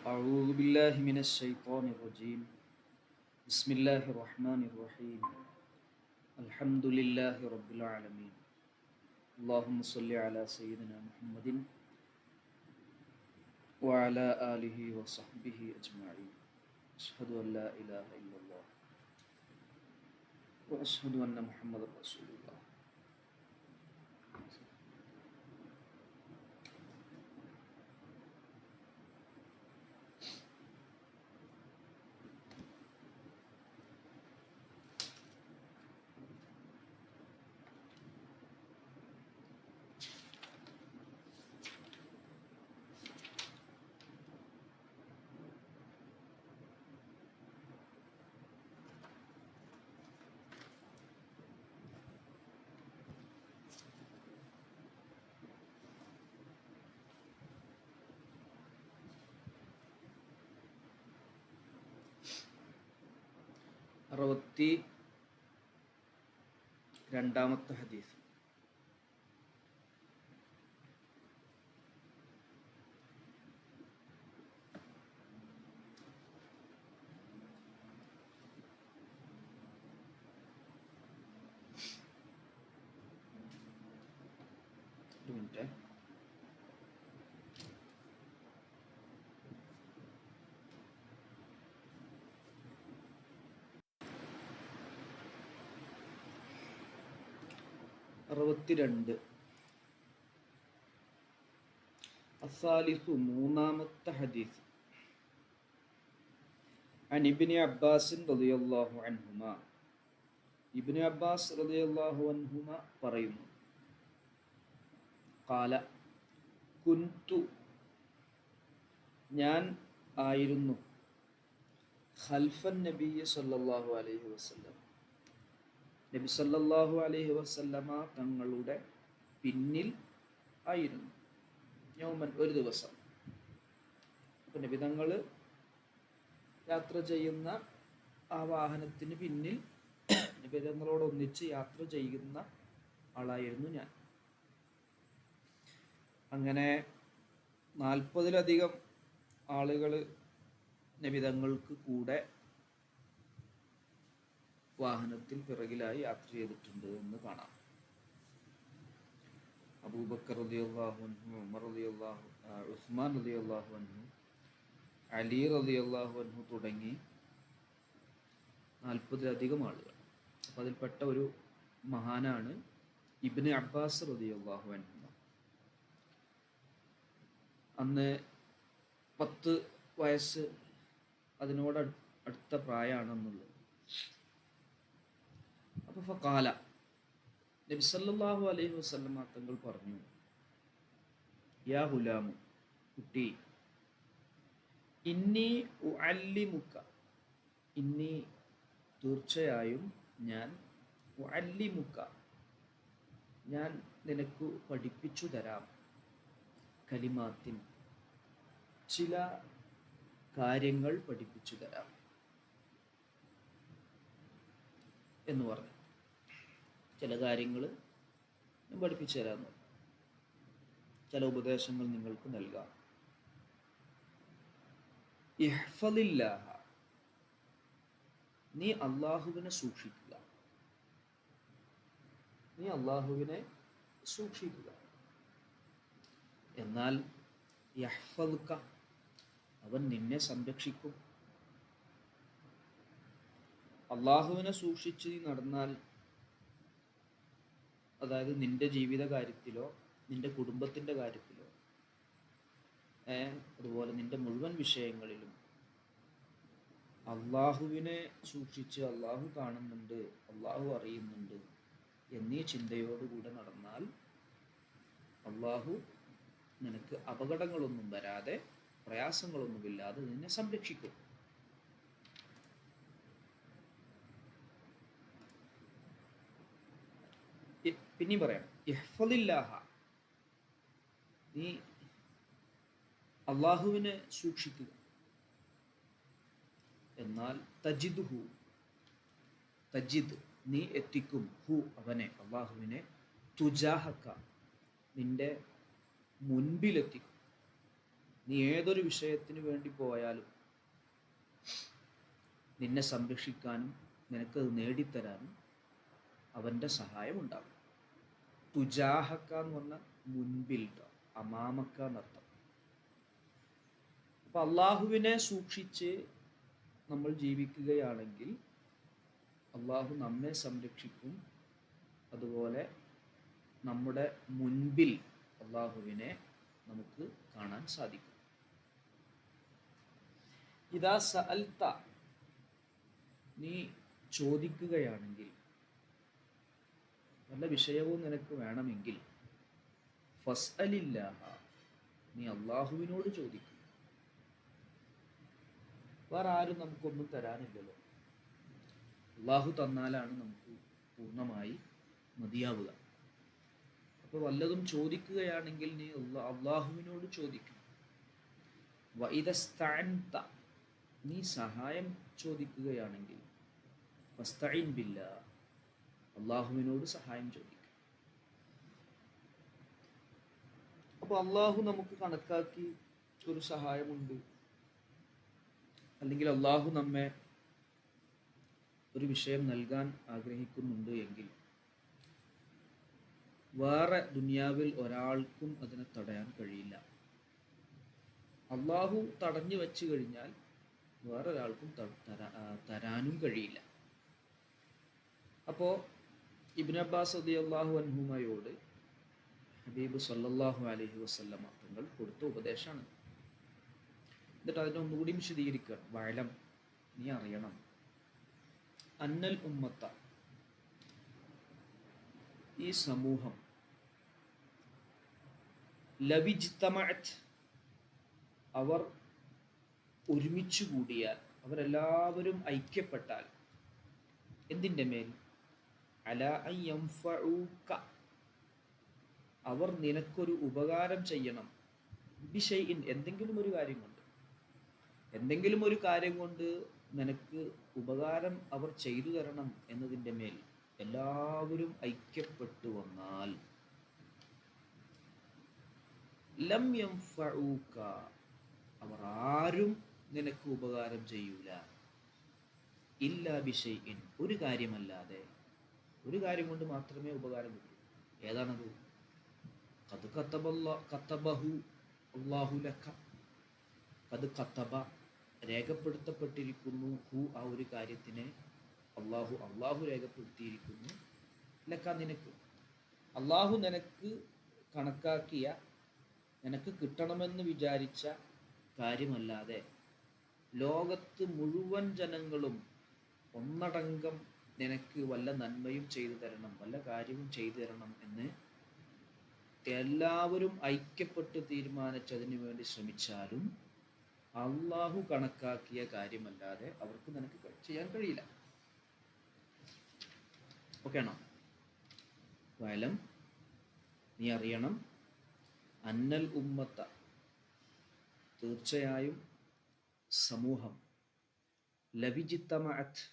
أعوذ بالله من الشيطان الرجيم. بسم الله الرحمن الرحيم. الحمد لله رب العالمين. اللهم صل على سيدنا محمد وعلى آله وصحبه أجمعين. أشهد أن لا إله إلا الله وأشهد أن محمد رسول الله. അറുപത്തി രണ്ടാമത്തെ ഹദീസ്. ഒരു മിനിറ്റ്. അറുപത്തിരണ്ട്. അസാലിസു മൂന്നാമത്തെ ഹദീസ്. അൻ ഇബ്നു അബ്ബാസ് റളിയല്ലാഹു അൻഹുമാ, ഇബ്നു അബ്ബാസ് റളിയല്ലാഹു അൻഹുമ പറയുന്നു, ഖാല കുന്തു, ഞാൻ ആയിരുന്നു, ഖൽഫൻ നബിയ്യ സല്ലല്ലാഹു അലൈഹി വസല്ലം, നബി സല്ലല്ലാഹു അലൈഹി വസല്ലമ തങ്ങളുടെ പിന്നിൽ ആയിരുന്നു. യൗമൻ, ഒരു ദിവസം. അപ്പം നബി തങ്ങൾ യാത്ര ചെയ്യുന്ന ആ വാഹനത്തിന് പിന്നിൽ നബി തങ്ങളോടൊന്നിച്ച് യാത്ര ചെയ്യുന്ന ആളായിരുന്നു ഞാൻ. അങ്ങനെ 40-ലധികം ആളുകൾ നബി തങ്ങൾക്ക് കൂടെ വാഹനത്തിൽ പിറകിലായി യാത്ര ചെയ്തിട്ടുണ്ട് എന്ന് കാണാം. അബൂബക്കർ റളിയല്ലാഹു അൻഹു, ഉമർ റളിയല്ലാഹു, ഉസ്മാൻ റളിയല്ലാഹു അൻഹു, അലി റളിയല്ലാഹു അൻഹു തുടങ്ങി 40-ലധികം ആളുകൾ. അപ്പം അതിൽപ്പെട്ട ഒരു മഹാനാണ് ഇബ്നു അബ്ബാസ് റളിയല്ലാഹു അൻഹു. അന്ന് 10 വയസ്സ് അതിനോട് അടുത്ത പ്രായമാണെന്നുള്ളത്. അപ്പോൾ ഫഖാല, നബി സല്ലല്ലാഹു അലൈഹി വസല്ലമ തങ്ങൾ പറഞ്ഞു, യാ ഹുലാമു, കുട്ടി, ഇന്നി ഉഅല്ലിമുക, ഇന്നി തീർച്ചയായും ഞാൻ, ഉഅല്ലിമുക ഞാൻ നിനക്ക് പഠിപ്പിച്ചു തരാം, കലിമാത്തിൻ ചില കാര്യങ്ങൾ പഠിപ്പിച്ചു തരാം എന്ന് പറഞ്ഞു. ചില കാര്യങ്ങൾ ഞാൻ പഠിപ്പിച്ചു തരാമെന്ന് പറഞ്ഞു. ചില ഉപദേശങ്ങൾ നിങ്ങൾക്ക് നൽകാം. ഇഹ്ഫദില്ലാഹ, നീ അള്ളാഹുവിനെ സൂക്ഷിക്കുക, നീ അള്ളാഹുവിനെ സൂക്ഷിക്കുക. എന്നാൽ യഹ്ഫദുക, അവൻ നിന്നെ സംരക്ഷിക്കും. അള്ളാഹുവിനെ സൂക്ഷിച്ച് നീ നടന്നാൽ, അതായത് നിന്റെ ജീവിത കാര്യത്തിലോ നിന്റെ കുടുംബത്തിൻ്റെ കാര്യത്തിലോ അതുപോലെ നിന്റെ മുഴുവൻ വിഷയങ്ങളിലും അള്ളാഹുവിനെ സൂക്ഷിച്ച് അള്ളാഹു കാണുന്നുണ്ട്, അള്ളാഹു അറിയുന്നുണ്ട് എന്നീ ചിന്തയോടുകൂടെ നടന്നാൽ അള്ളാഹു നിനക്ക് അപകടങ്ങളൊന്നും വരാതെ, പ്രയാസങ്ങളൊന്നുമില്ലാതെ നിന്നെ സംരക്ഷിക്കും. പിന്നെയും പറയാം, ഇഹ്ഫദില്ലാഹ, നീ അള്ളാഹുവിനെ സൂക്ഷിക്കുക. എന്നാൽ തജിദ്ഹു, തജിദ് നീ എത്തിക്കും, ഹു അവനെ, അള്ളാഹുവിനെ, തുജാഹക്ക നിന്റെ മുൻപിലെത്തിക്കും. നീ ഏതൊരു വിഷയത്തിന് വേണ്ടി പോയാലും നിന്നെ സംരക്ഷിക്കാനും നിനക്കത് നേടിത്തരാനും അവൻ്റെ സഹായം ഉണ്ടാകും. തുജാഹക്ക എന്ന് പറഞ്ഞാൽ മുൻപിൽ, അമാമക്ക എന്നർത്ഥം. അപ്പം അള്ളാഹുവിനെ സൂക്ഷിച്ച് നമ്മൾ ജീവിക്കുകയാണെങ്കിൽ അള്ളാഹു നമ്മെ സംരക്ഷിക്കും. അതുപോലെ നമ്മുടെ മുൻപിൽ അള്ളാഹുവിനെ നമുക്ക് കാണാൻ സാധിക്കും. ഇദാ സഅൽത, നീ ചോദിക്കുകയാണെങ്കിൽ, വല്ല വിഷയവും നിനക്ക് വേണമെങ്കിൽ, ഫസ്അലില്ലാഹ, നീ അള്ളാഹുവിനോട് ചോദിക്കും. വേറെ ആരും നമുക്കൊന്നും തരാനില്ലല്ലോ. അള്ളാഹു തന്നാലാണ് നമുക്ക് പൂർണ്ണമായി മതിയാവുക. അപ്പോൾ വല്ലതും ചോദിക്കുകയാണെങ്കിൽ നീ അള്ളാഹുവിനോട് ചോദിക്കും. വഇദസ്തഅൻത, നീ സഹായം ചോദിക്കുകയാണെങ്കിൽ, ഫസ്തഈൻ ബില്ലാഹ്, അള്ളാഹുവിനോട് സഹായം ചോദിക്കും. അപ്പോൾ അള്ളാഹു നമുക്ക് കണക്കാക്കി ഒരു സഹായമുണ്ട്, അല്ലെങ്കിൽ അള്ളാഹു നമ്മെ ഒരു വിഷയം നൽകാൻ ആഗ്രഹിക്കുന്നുണ്ട് എങ്കിൽ വേറെ ദുനിയാവിൽ ഒരാൾക്കും അതിനെ തടയാൻ കഴിയില്ല. അള്ളാഹു തടഞ്ഞു വെച്ച് കഴിഞ്ഞാൽ വേറൊരാൾക്കും തരാനും കഴിയില്ല. അപ്പോൾ ഇബ്നു അബ്ബാസ് റളിയല്ലാഹു അൻഹുമയോട് ഹബീബ് സല്ലല്ലാഹു അലൈഹി വസല്ലമ തങ്ങൾ കൊടുത്ത ഉപദേശമാണ്. എന്നിട്ട് അതിനെ ഒന്നുകൂടി വിശദീകരിക്കുകയാണ്. വഅലം, നീ അറിയണം, അന്നൽ ഉമ്മത്ത, ഈ സമൂഹം, ലവിജ്തമഅത്, അവർ ഒരുമിച്ച് കൂടിയാൽ, അവരെല്ലാവരും ഐക്യപ്പെട്ടാൽ, എന്തിൻ്റെ മേൽ? അലാ അൻ യൻഫഊക, അവർ നിനക്കൊരു ഉപകാരം ചെയ്യണം, ബിശൈഇൻ, എന്തെങ്കിലും ഒരു കാര്യം കൊണ്ട്, എന്തെങ്കിലും ഒരു കാര്യം കൊണ്ട് നിനക്ക് ഉപകാരം അവർ ചെയ്തു തരണം എന്നതിൻ്റെ മേൽ എല്ലാവരും ഐക്യപ്പെട്ടു വന്നാൽ, ലം യൻഫഊക, അവർ ആരും നിനക്ക് ഉപകാരം ചെയ്യൂല, ഇല്ലാ ബിശൈഇൻ, ഒരു കാര്യമല്ലാതെ, ഒരു കാര്യം കൊണ്ട് മാത്രമേ ഉപകാരം കിട്ടൂ. ഏതാണത്? ഖദ് കതബഹു അല്ലാഹു ലക, ഖദ് കതബ, രേഖപ്പെടുത്തപ്പെട്ടിരിക്കുന്നു, ഹു, ആ ഒരു കാര്യത്തിനെ, അള്ളാഹു രേഖപ്പെടുത്തിയിരിക്കുന്നു, ലക, നിനക്ക്. അള്ളാഹു നിനക്ക് കണക്കാക്കിയ, നിനക്ക് കിട്ടണമെന്ന് വിചാരിച്ച കാര്യമല്ലാതെ ലോകത്ത് മുഴുവൻ ജനങ്ങളും ഒന്നടങ്കം നിനക്ക് വല്ല നന്മയും ചെയ്തു തരണം, വല്ല കാര്യവും ചെയ്തു തരണം എന്ന് എല്ലാവരും ഐക്യപ്പെട്ട് തീരുമാനിച്ചതിന് വേണ്ടി ശ്രമിച്ചാലും അള്ളാഹു കണക്കാക്കിയ കാര്യമല്ലാതെ അവർക്ക് നിനക്ക് ചെയ്യാൻ കഴിയില്ല. ഓക്കെ ആണോ? വഅലം, നീ അറിയണം, അന്നൽ ഉമ്മത്ത, തീർച്ചയായും സമൂഹം, ലവിജ്തമഅത്,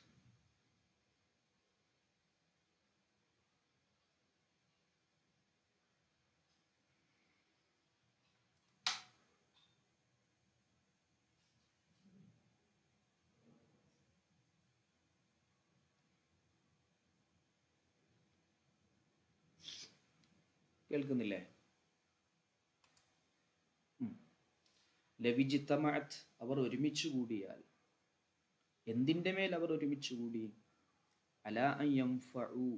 കേൾക്കുന്നില്ലേ? ലവിജ്തമഅത്, അവർ ഒരുമിച്ച് കൂടിയാൽ, എന്തിൻ്റെ മേൽ അവർ ഒരുമിച്ച് കൂടി? അലാ അൻ യൻഫഉ,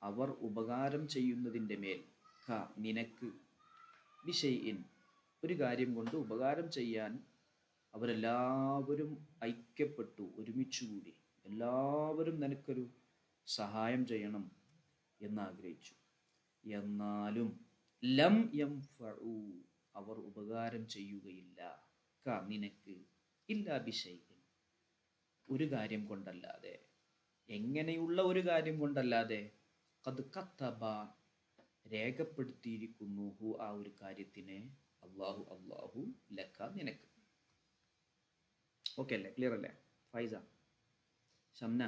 അവർ ഉപകാരം ചെയ്യുന്നതിൻ്റെ മേൽ, ക, നിനക്ക്, ബിശൈഇൻ, ഒരു കാര്യം കൊണ്ട് ഉപകാരം ചെയ്യാൻ അവരെല്ലാവരും ഐക്യപ്പെട്ടു, ഒരുമിച്ച് കൂടി, എല്ലാവരും നിനക്കൊരു സഹായം ചെയ്യണം എന്നാഗ്രഹിച്ചു. എന്നാലും ലം യൻഫഉ, അവർ ഉപകാരം ചെയ്യുകയില്ല, ക, നിനക്ക്, ഇല്ലാ ബിശൈഇൻ, ഒരു കാര്യം കൊണ്ടല്ലാതെ. എങ്ങനെയുള്ള ഒരു കാര്യം കൊണ്ടല്ലാതെ? ഖദ് കതബ, രേഖപ്പെടുത്തിയിരിക്കുന്നു, ഹു, ആ ഒരു കാര്യത്തിനെ, അള്ളാഹു ലക, നിനക്ക്. ഓക്കെ അല്ലേ? ക്ലിയർ അല്ലേ? ഫൈസ, ഷംന,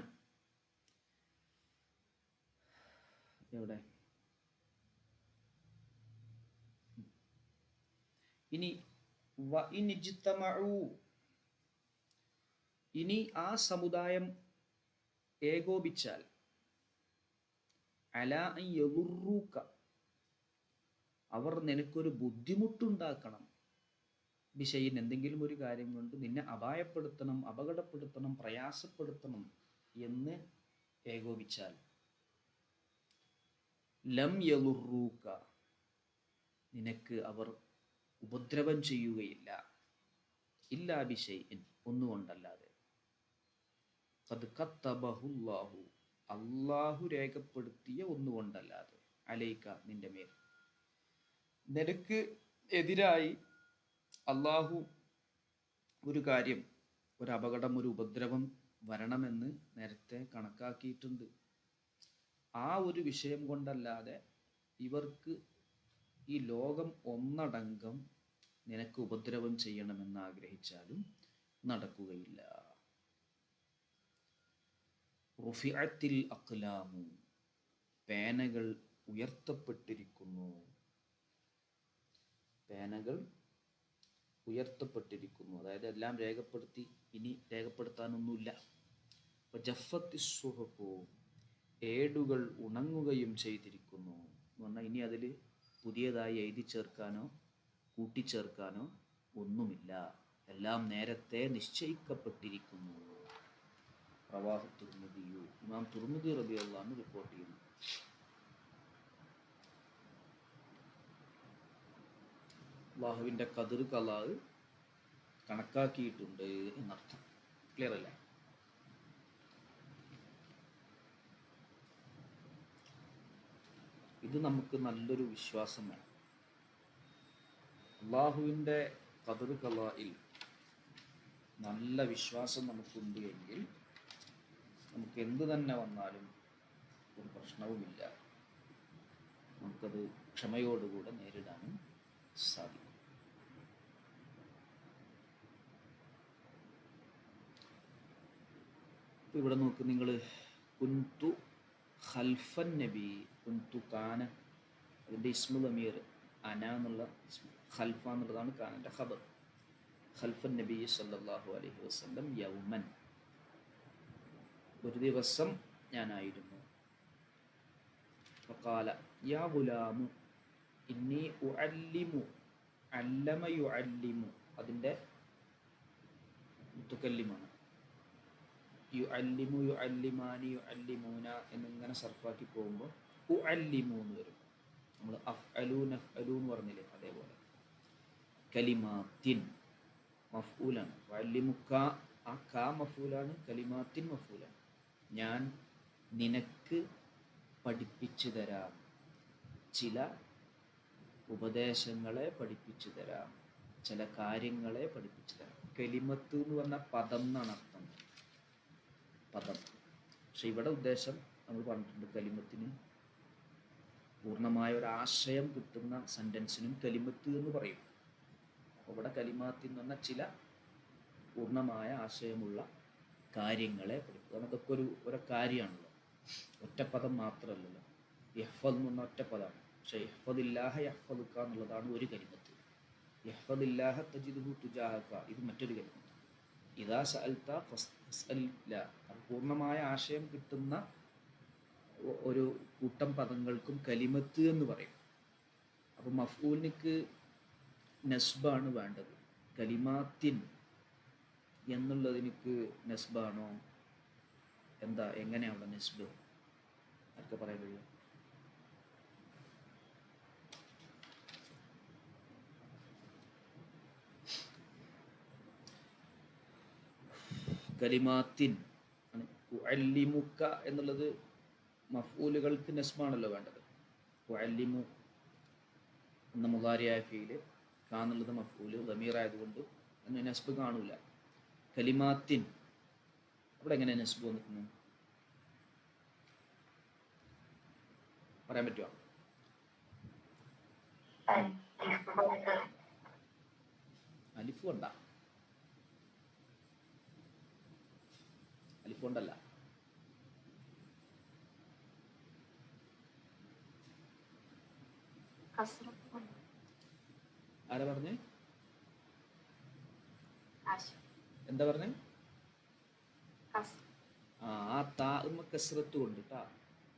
എവിടെ? ഇനി വ ഇൻ ഇജ്തമഉ, ഇനി ആ സമുദായം ഏകോപിച്ചാൽ, അലാ അൻ യദുറൂക, അവർ നിനക്കൊരു ബുദ്ധിമുട്ടുണ്ടാക്കണം, ബിശൈഇൻ, എന്തെങ്കിലും ഒരു കാര്യം കൊണ്ട് നിന്നെ അപായപ്പെടുത്തണം, അപകടപ്പെടുത്തണം, പ്രയാസപ്പെടുത്തണം എന്ന് ഏകോപിച്ചാൽ, ലം യദുറൂക, നിനക്ക് അവർ ഉപദ്രവം ചെയ്യുകയില്ല, ഇല്ലാ ബിശൈഇൻ, ഒന്നുകൊണ്ടല്ലാതെ, ഖദ് കത്തബഹുല്ലാഹു, അല്ലാഹു രേഖപ്പെടുത്തിയ ഒന്നുകൊണ്ടല്ലാതെ, അലൈക, നിന്റെ മേൽ, നിനക്ക് എതിരായി അള്ളാഹു ഒരു കാര്യം, ഒരു അപകടം, ഒരു ഉപദ്രവം വരണമെന്ന് നേരത്തെ കണക്കാക്കിയിട്ടുണ്ട്. ആ ഒരു വിഷയം കൊണ്ടല്ലാതെ ഇവർക്ക് ഈ ലോകം ഒന്നടങ്കം നിനക്ക് ഉപദ്രവം ചെയ്യണമെന്ന് ആഗ്രഹിച്ചാലും നടക്കുകയില്ല. റുഫിഅത്തിൽ അഖ്ലാമു, പേനകൾ ഉയർത്തപ്പെട്ടിരിക്കുന്നു, പേനകൾ ഉയർത്തപ്പെട്ടിരിക്കുന്നു, അതായത് എല്ലാം രേഖപ്പെടുത്തി, ഇനി രേഖപ്പെടുത്താനൊന്നുമില്ല. ജഫത്തി സുഹഫു, ഏടുകൾ ഉണങ്ങുകയും ചെയ്തിരിക്കുന്നു എന്ന് പറഞ്ഞാൽ ഇനി അതിൽ പുതിയതായി എഴുതി ചേർക്കാനോ കൂട്ടിച്ചേർക്കാനോ ഒന്നുമില്ല, എല്ലാം നേരത്തെ നിശ്ചയിക്കപ്പെട്ടിരിക്കുന്നു. റവാഹു തുർമുദിയു, ഇമാം തുർമുദി റളിയല്ലാഹു അൻഹു റിപ്പോർട്ട് ചെയ്യുന്നു. അല്ലാഹുവിൻ്റെ ഖദർ ഖലാ കണക്കാക്കിയിട്ടുണ്ട് എന്നർത്ഥം. ക്ലിയർ അല്ലേ? ഇത് നമുക്ക് നല്ലൊരു വിശ്വാസം വേണം. അള്ളാഹുവിൻ്റെ ഖദർ ഖലായിൽ നല്ല വിശ്വാസം നമുക്കുണ്ട് എങ്കിൽ നമുക്ക് എന്തു തന്നെ വന്നാലും ഒരു പ്രശ്നവുമില്ല, നമുക്കത് ക്ഷമയോടുകൂടെ നേരിടാനും സാധിക്കും. ഇവിടെ നോക്ക് നിങ്ങൾ, കുന്തു ഖൽഫൻ നബി, കുന്തു കാന, അതിൻ്റെ ഇസ്മു ദമീർ അന എന്നുള്ള ഖൽഫ എന്നുള്ളതാണ് കാനൻ്റെ ഖബർ. ഖൽഫൻ നബി സല്ലല്ലാഹു അലൈഹി വസല്ലം യൗമൻ, ഒരു ദിവസം ഞാനായിരുന്നു. ഫഖാല യാ ഗുലാമു ഇന്നി ഉഅല്ലിമു, അല്ലമ യുഅല്ലിമു, അതിൻ്റെ മുത്തക്കല്ലിമാണ്. യുഅല്ലിമു, യുഅല്ലിമാനി, യുഅല്ലിമൂന എന്നിങ്ങനെ സർഫാക്കി പോകുമ്പോൾ ഉഅല്ലിമു എന്ന് വരും. നമ്മൾ അഫ്അലു നഫ്അലു എന്ന് പറഞ്ഞില്ലേ, അതേപോലെ. കലിമാത്തിൻ മഫ്ഊലാണ്, ഉഅല്ലിമുക ആ കാ മഫ്ഊലാണ്, കലിമാത്തിൻ മഫ്ഊലാണ്. ഞാൻ നിനക്ക് പഠിപ്പിച്ചു തരാം, ചില ഉപദേശങ്ങളെ പഠിപ്പിച്ചു തരാം, ചില കാര്യങ്ങളെ പഠിപ്പിച്ചു തരാം. കലിമത്ത് എന്ന് പറഞ്ഞാൽ പദം എന്നാണ് അർത്ഥം, പദം. പക്ഷെ ഇവിടെ ഉദ്ദേശം നമ്മൾ പറഞ്ഞിട്ടുണ്ട്, കലിമത്തിന് പൂർണ്ണമായ ഒരു ആശയം കിട്ടുന്ന സെൻറ്റൻസിനും കലിമത്ത് എന്ന് പറയും. അപ്പോൾ ഇവിടെ കലിമാത്ത് എന്ന് പറഞ്ഞാൽ ചില പൂർണ്ണമായ ആശയമുള്ള കാര്യങ്ങളെ പഠിപ്പിക്കുക. അതൊക്കെ ഒരു കാര്യമാണല്ലോ, ഒറ്റപ്പദം മാത്രമല്ലല്ലോ. യഹ്ഫദ് എന്ന് പറഞ്ഞാൽ ഒറ്റപ്പദമാണ്, പക്ഷേ യഹ്ഫദില്ലാഹ യഹ്ഫദുക എന്നുള്ളതാണ് ഒരു കലിമത്ത്. യഹ്ഫദില്ലാഹ തജിദുഹു തുജാഹക, ഇത് മറ്റൊരു കലിമത്ത്. ഇദാ സഅൽത ഫസ്അലില്ലാ, പൂർണ്ണമായ ആശയം കിട്ടുന്ന ഒരു കൂട്ടം പദങ്ങൾക്കും കലിമത്ത് എന്ന് പറയും. അപ്പോൾ മഫ്ഊലിനിക്ക് നസ്ബാണ് വേണ്ടത്. കലിമാത്തിൻ എന്നുള്ളതിനിക്ക് നസ്ബാണോ എന്താ, എങ്ങനെയാണ് നസ്ബ്? ആർക്ക് പറയാൻ കഴിയും? കലിമാത്തിൻ ഉഅല്ലിമുക എന്നുള്ളത് മഫ്ഊലുകൾക്ക് നസ്ബാണല്ലോ വേണ്ടത്. ഉഅല്ലിമു എന്ന മുദാരിയായ ഫീല്, കാ എന്നുള്ളത് മഫ്ഊല് ദമീറായതുകൊണ്ട് അതിന് നസ്ബ് കാണൂല. കലിമാത്തിൻ അവിടെ എങ്ങനെ നസ്ബ് വന്നിരിക്കുന്നു പറയാൻ പറ്റുമോ? അലിഫ് കൊണ്ട, അലിഫ് കൊണ്ടല്ല. ആരാ പറഞ്ഞേ? എന്താ പറഞ്ഞേ? ആ താ കസ്രത്ത് കൊണ്ട് കേട്ടാ.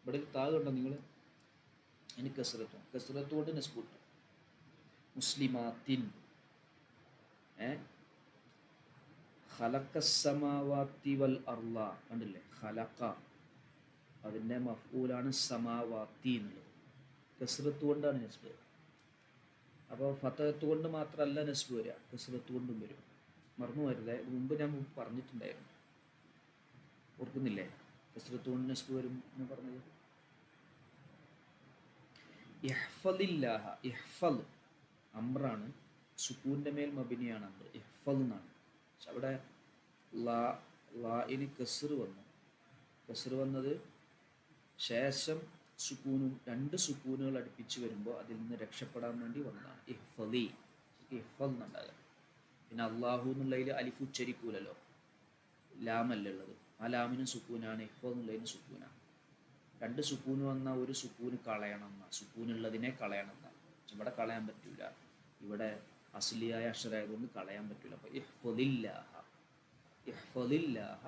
ഇവിടെ ഒരു താ കണ്ടോ നിങ്ങൾ? അതിന് കസ്രത്ത് കൊണ്ട് നസ്ബ്. മുസ്ലിമാത്തിൻ ഖലഖസ്സമാവാത്തി വൽ അർള കണ്ടില്ലേ? ഖലഖ അതിൻ്റെ മഫ്ഊലാണ് സമാവാത്തി എന്നുള്ളത്. കസ്രത്ത് കൊണ്ടാണ് നസ്ബ്. അപ്പോൾ ഫതഹത്ത് കൊണ്ട് മാത്രമല്ല നസ്ബ് വരിക, കസ്രത്ത് കൊണ്ടും വരും. മറന്നു വരുതേ, മുമ്പ് ഞാൻ പറഞ്ഞിട്ടുണ്ടായിരുന്നു, ഓർക്കുന്നില്ലേ? കസ്രത്ത് കൊണ്ട് നസ്ബ് വരും എന്ന് പറഞ്ഞത്. ഇഹ്ഫദില്ലാഹ, ഇഹ്ഫദ് അമ്രാണ്, സുക്കൂൻ്റെ മേൽ മബിനിയാണ് അമ്ര, ഇഹ്ഫദ് എന്നാണ്. പക്ഷെ അവിടെ ലാഇന് കസ്ർ വന്നു. കസ്ർ വന്നത് ശേഷം സുക്കൂനും, രണ്ട് സുക്കൂനുകൾ അടുപ്പിച്ച് വരുമ്പോൾ അതിൽ നിന്ന് രക്ഷപ്പെടാൻ വേണ്ടി വന്നതാണ്. ഇഹ്ഫദി, ഇഹ്ഫദ് എന്നുണ്ടാകുക. പിന്നെ അള്ളാഹു എന്നുള്ളതിൽ അലിഫ് ഉച്ചരിക്കൂലല്ലോ, ലാമല്ല ഉള്ളത്. ആ ലാമിനും സുക്കൂനാണ്, ഇഹ്ഫദ് എന്നുള്ളതിന് സുക്കൂനാണ്. രണ്ട് സുക്കൂന് വന്നാൽ ഒരു സുക്കൂന് കളയണം എന്നാ, സുക്കൂനുള്ളതിനെ കളയണം എന്നാ. ഇവിടെ കളയാൻ പറ്റൂല, ഇവിടെ അസ്ലിയായ അക്ഷരായതുകൊണ്ട് കളയാൻ പറ്റൂല. അപ്പോൾ ഇഹ്ഫദില്ലാഹ, ഇഹ്ഫദില്ലാഹ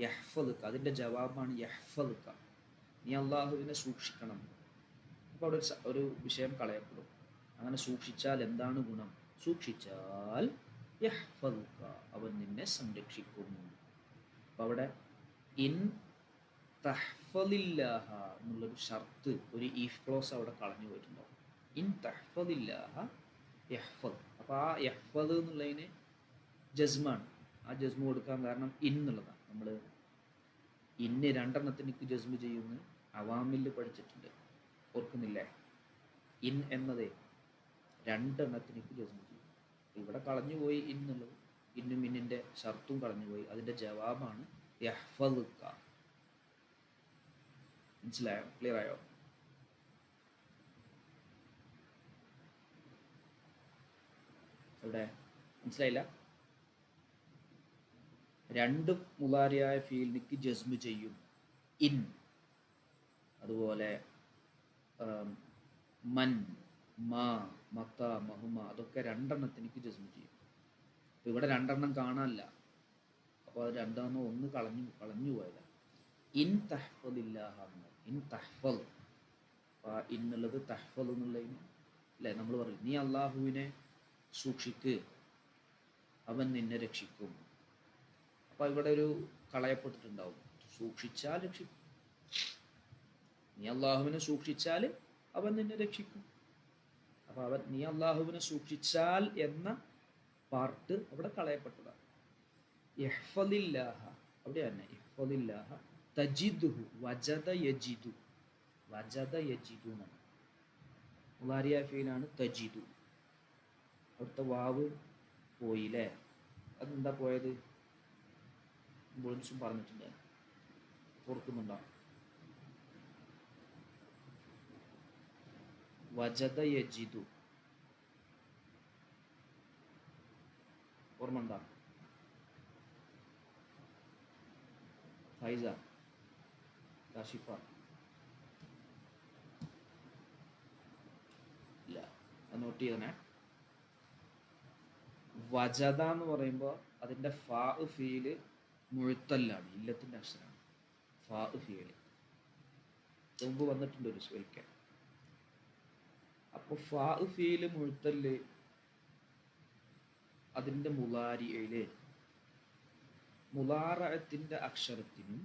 യഹ്ഫദുക, അതിൻ്റെ ജവാബാണ് യഹ്ഫദുക, നീ അള്ളാഹുവിനെ സൂക്ഷിക്കണം. അപ്പോൾ അവിടെ ഒരു വിഷയം കളയപ്പെടും. അങ്ങനെ സൂക്ഷിച്ചാൽ എന്താണ് ഗുണം? സൂക്ഷിച്ചാൽ യഹ്ഫദുക, അവൻ നിന്നെ സംരക്ഷിക്കും. അപ്പോൾ അവിടെ ഇൻ തഹ്ഫദില്ലാഹ എന്നുള്ളൊരു ഷർത്ത്, ഒരു ഈഫ് ക്ലോസ് അവിടെ കളഞ്ഞു പോയിട്ടുണ്ടാവും. ഇൻ തഹ്ഫദില്ലാഹ യഹ്ഫദ്. അപ്പോൾ ആ യഹ്ഫദ് എന്നുള്ളതിന് ജസ്മാണ്. ആ ജസ്മ് കൊടുക്കാൻ കാരണം ഇൻ എന്നുള്ളതാണ്. നമ്മൾ ഇന്ന് രണ്ടെണ്ണത്തിനേക്ക് ജസ്മ് ചെയ്യുമെന്ന് അവാമിൽ പഠിച്ചിട്ടുണ്ട്, ഓർക്കുന്നില്ലേ? ഇൻ എന്നതേ രണ്ടെണ്ണത്തിനേക്ക് ജസ്മ് ചെയ്യും. ഇവിടെ കളഞ്ഞുപോയി ഇൻ എന്നുള്ളത്, ഇന്നും ഇന്നിൻ്റെ ഷർത്തും കളഞ്ഞുപോയി. അതിൻ്റെ ജവാബാണ് യഹ്ഫദുക. മനസ്സിലായോ? ക്ലിയർ ആയോ? ഇവിടെ മനസ്സിലായില്ല? രണ്ട് മുളാരിയായ ഫീൽഡിക്ക് ജസ്മ് ചെയ്യും ഇൻ. അതുപോലെ മൻ, മാ, മത്ത, മഹുമ, അതൊക്കെ രണ്ടെണ്ണത്തിനേക്ക് ജസ്മ് ചെയ്യും. അപ്പോൾ ഇവിടെ രണ്ടെണ്ണം കാണാനില്ല, അപ്പോൾ അത് രണ്ടെണ്ണം ഒന്ന് കളഞ്ഞു പോയതാണ്. ഇൻ തഹ്ഫദില്ലാഹ, ഇൻ തഹ്ഫദ്, എന്നുള്ളത് തഹ്ഫദ് എന്നുള്ളതിന് അല്ലേ നമ്മൾ പറയും, നീ അള്ളാഹുവിനെ സൂക്ഷിക്ക്, അവൻ നിന്നെ രക്ഷിക്കും. അപ്പോൾ ഇവിടെ ഒരു കളയപ്പെട്ടിട്ടുണ്ടാവും, സൂക്ഷിച്ചാൽ രക്ഷിക്കും. നീ അള്ളാഹുവിനെ സൂക്ഷിച്ചാൽ അവൻ നിന്നെ രക്ഷിക്കും. അപ്പോൾ നീ അള്ളാഹുവിനെ സൂക്ഷിച്ചാൽ എന്ന പാർട്ട് അവിടെ കളയപ്പെട്ടതാണ്. ഇഹ്ഫദില്ലാഹ അവിടെ തന്നെ, ഇഹ്ഫദില്ലാഹ തജിദുഹു, വജദ യജിദു, വജദ യജിദു എന്നാണ്. മുളാരിയ ഫീലാണ് തജിദു. അവിടുത്തെ വാവ് പോയില്ലേ? അതെന്താ പോയത്? ബോൾസും പറഞ്ഞിട്ടുണ്ട്, ഓർക്കുന്നുണ്ടോ? വജദ യജിദു, ഓർമ്മ ഉണ്ടോ? ഫൈസ, കാഷിഫ, ഇല്ല, നോട്ട് ചെയ്തേ. വജദ എന്ന് പറയുമ്പോൾ അതിൻ്റെ ഫാ ഫീല് മുഴുത്തല്ലാണ്, ഇല്ലത്തിൻ്റെ അക്ഷരമാണ്. ഫാ ഫീല് മുമ്പ് വന്നിട്ടുണ്ട് ഒരു സ്പെൽക്കാൻ. അപ്പോൾ ഫാ ഫീല് മുഴുത്തല് അതിൻ്റെ മുളാരിയയില് മുളാറഅത്തിൻ്റെ അക്ഷരത്തിനും,